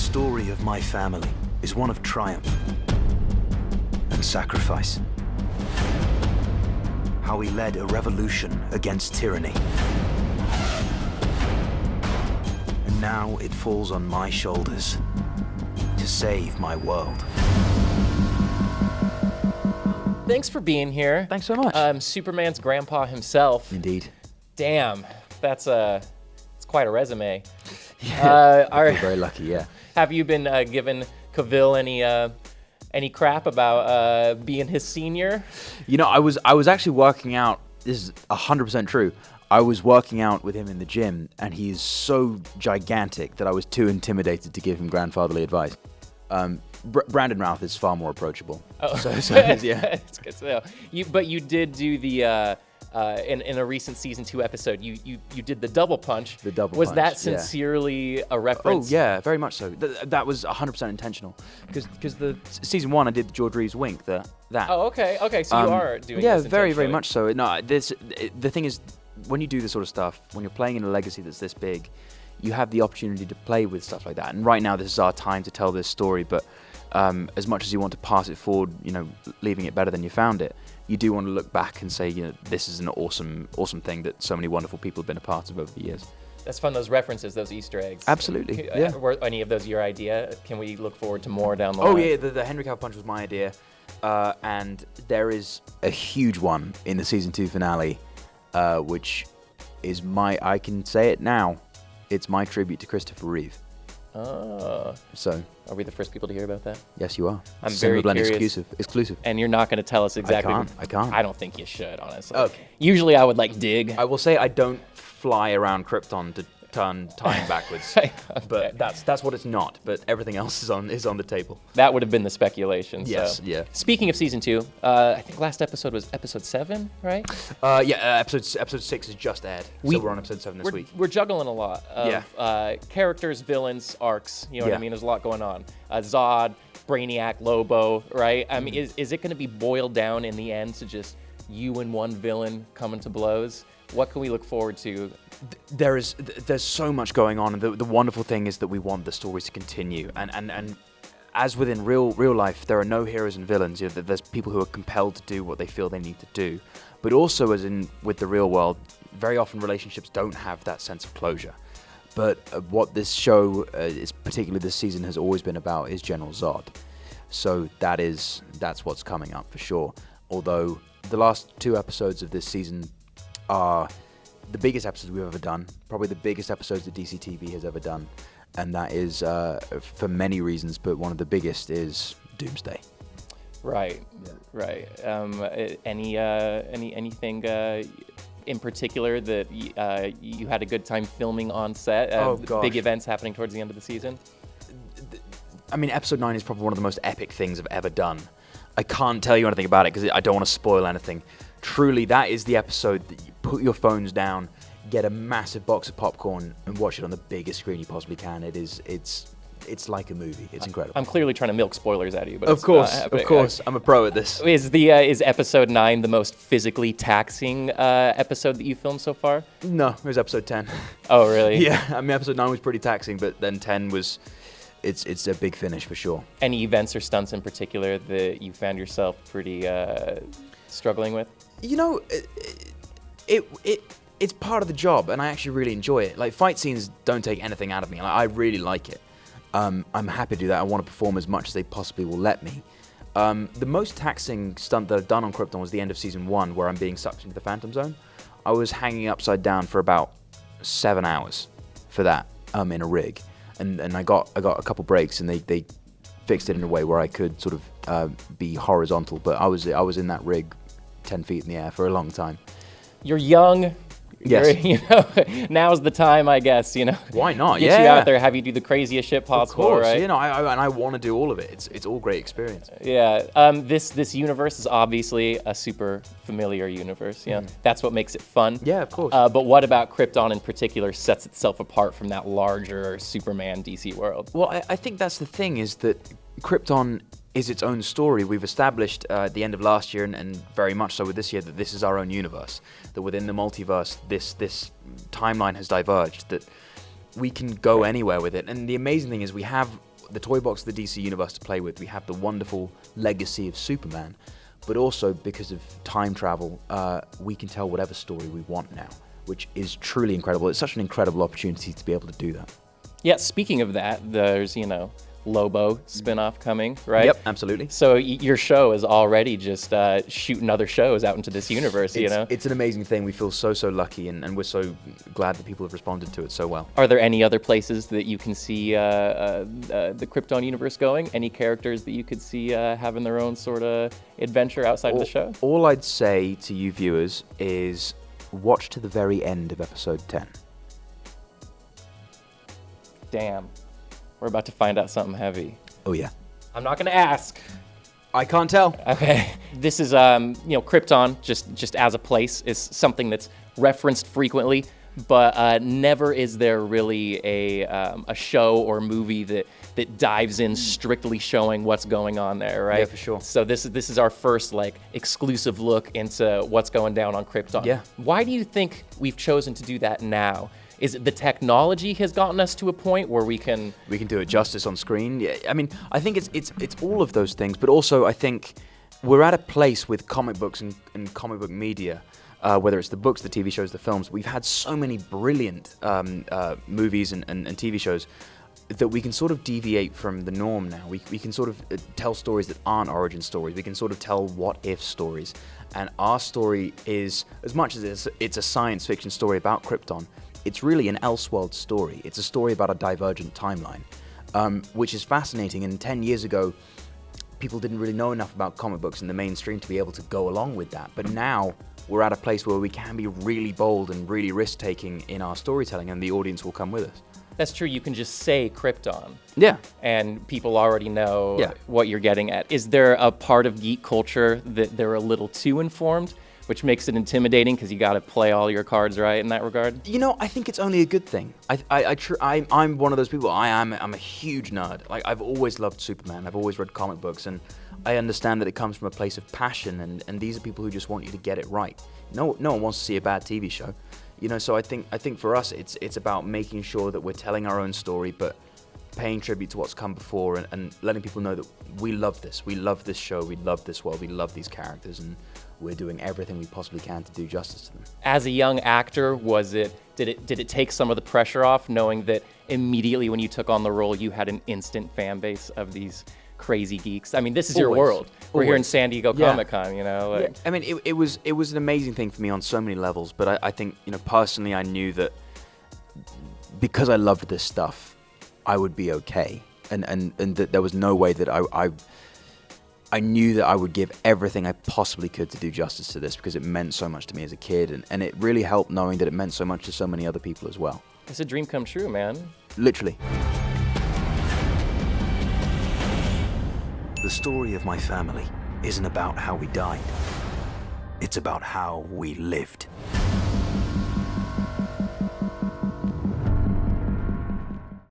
story of my family is one of triumph and sacrifice. How we led a revolution against tyranny. And now it falls on my shoulders to save my world. Thanks for being here. Thanks so much. Superman's grandpa himself. Indeed. Damn, it's quite a resume. Yeah, I feel very lucky, yeah. Have you been giving Cavill any crap about being his senior? You know, I was actually working out, this is 100% true, I was working out with him in the gym, and he is so gigantic that I was too intimidated to give him grandfatherly advice. Brandon Routh is far more approachable. Oh. So yeah. It's good to know. But you did do the in a recent season 2 episode. You did the double punch. The double was punch. Was that sincerely a reference? Oh yeah, very much so. That was 100% intentional. Because the season 1 I did the George Reeves wink. That. Oh okay. So you are doing. Yeah, this very much so. No, the thing is, when you do this sort of stuff, when you're playing in a legacy that's this big, you have the opportunity to play with stuff like that. And right now, this is our time to tell this story. But as much as you want to pass it forward, you know, leaving it better than you found it, you do want to look back and say, you know, this is an awesome thing that so many wonderful people have been a part of over the years. That's fun, those references, those Easter eggs. Absolutely, yeah. Were any of those your idea? Can we look forward to more down the line? Oh yeah, the Henry Cavill punch was my idea. And there is a huge one in the season 2 finale, which is I can say it now, it's my tribute to Christopher Reeve. Oh. So. Are we the first people to hear about that? Yes, you are. I'm very curious. Exclusive. And you're not going to tell us exactly. I can't. I don't think you should, honestly. Okay. Usually I would dig. I will say I don't fly around Krypton to turn time backwards. Okay. But that's what it's not. But everything else is on the table. That would have been the speculation. Yes, so. yeah. Speaking of season 2, I think last episode was episode 7, right? Episode 6 is just aired. So we're on episode 7 this week. We're juggling a lot of characters, villains, arcs. You know what I mean? There's a lot going on. Zod, Brainiac, Lobo, right? I mean, is it going to be boiled down in the end to just you and one villain coming to blows? What can we look forward to? There's so much going on, and the wonderful thing is that we want the stories to continue. And as within real life, there are no heroes and villains. You know, there's people who are compelled to do what they feel they need to do. But also, as in with the real world, very often relationships don't have that sense of closure. But what this show, is particularly this season, has always been about is General Zod. So that's what's coming up for sure. Although the last 2 episodes of this season are the biggest episodes we've ever done, probably the biggest episodes that DC TV has ever done, and that is for many reasons, but one of the biggest is Doomsday. Right, yeah. Right. Anything in particular that you had a good time filming on set? Oh gosh. Big events happening towards the end of the season? I mean, episode 9 is probably one of the most epic things I've ever done. I can't tell you anything about it because I don't want to spoil anything. Truly, that is the episode that you put your phones down, get a massive box of popcorn, and watch it on the biggest screen you possibly can. It's like a movie. It's incredible. I'm clearly trying to milk spoilers out of you, but of course, I'm a pro at this. Is episode 9 the most physically taxing episode that you filmed so far? No, it was episode 10. Oh, really? Yeah, I mean, episode 9 was pretty taxing, but then 10 was. It's a big finish for sure. Any events or stunts in particular that you found yourself pretty struggling with? You know, it's part of the job, and I actually really enjoy it. Like, fight scenes don't take anything out of me. Like, I really like it. I'm happy to do that. I want to perform as much as they possibly will let me. The most taxing stunt that I've done on Krypton was the end of season 1, where I'm being sucked into the Phantom Zone. I was hanging upside down for about 7 hours for that in a rig. And I got a couple breaks, and they fixed it in a way where I could sort of be horizontal. But I was in that rig 10 feet in the air for a long time. You're young. Yes. Now's the time, I guess, Why not? Get you out there, have you do the craziest shit possible, of course, right? I want to do all of it. It's all great experience. Yeah. This universe is obviously a super familiar universe. Yeah. That's what makes it fun. Yeah, of course. But what about Krypton in particular sets itself apart from that larger Superman DC world? Well, I think that's the thing, is that Krypton is its own story. We've established at the end of last year, and very much so with this year, that this is our own universe, that within the multiverse, this timeline has diverged, that we can go anywhere with it. And the amazing thing is we have the toy box of the DC universe to play with. We have the wonderful legacy of Superman, but also because of time travel, we can tell whatever story we want now, which is truly incredible. It's such an incredible opportunity to be able to do that. Yeah, speaking of that, there's, Lobo spinoff coming, right? Yep, absolutely. So your show is already just shooting other shows out into this universe, It's an amazing thing. We feel so lucky, and we're so glad that people have responded to it so well. Are there any other places that you can see the Krypton universe going? Any characters that you could see having their own sort of adventure outside of the show? All I'd say to you viewers is watch to the very end of episode 10. Damn. We're about to find out something heavy. Oh, yeah. I'm not going to ask. I can't tell. Okay. This is, Krypton, just as a place, is something that's referenced frequently, but never is there really a show or movie that dives in strictly showing what's going on there, right? Yeah, for sure. So this is our first, exclusive look into what's going down on Krypton. Yeah. Why do you think we've chosen to do that now? Is it the technology has gotten us to a point where we can do it justice on screen? Yeah, I mean, I think it's all of those things, but also I think we're at a place with comic books and comic book media, whether it's the books, the TV shows, the films. We've had so many brilliant movies and TV shows that we can sort of deviate from the norm now. We can sort of tell stories that aren't origin stories. We can sort of tell what-if stories. And our story is, as much as it's a science fiction story about Krypton, it's really an Elseworld story. It's a story about a divergent timeline, which is fascinating. And 10 years ago, people didn't really know enough about comic books in the mainstream to be able to go along with that. But now we're at a place where we can be really bold and really risk-taking in our storytelling, and the audience will come with us. That's true. You can just say Krypton. Yeah. And people already know Yeah. what you're getting at. Is there a part of geek culture that they're a little too informed, which makes it intimidating because you got to play all your cards right in that regard? I think it's only a good thing. I'm one of those people. I'm a huge nerd. I've always loved Superman. I've always read comic books, and I understand that it comes from a place of passion. And these are people who just want you to get it right. No one wants to see a bad TV show. So I think for us, it's about making sure that we're telling our own story, but paying tribute to what's come before, and letting people know that we love this. We love this show. We love this world. We love these characters, and we're doing everything we possibly can to do justice to them. As a young actor, did it take some of the pressure off, knowing that immediately when you took on the role, you had an instant fan base of these crazy geeks? I mean, this is your world. We're here in San Diego Comic-Con, Yeah. I mean, it was an amazing thing for me on so many levels, but I think, personally, I knew that because I loved this stuff, I would be okay, and that there was no way that I knew that I would give everything I possibly could to do justice to this, because it meant so much to me as a kid, and it really helped knowing that it meant so much to so many other people as well. It's a dream come true, man. Literally. The story of my family isn't about how we died. It's about how we lived.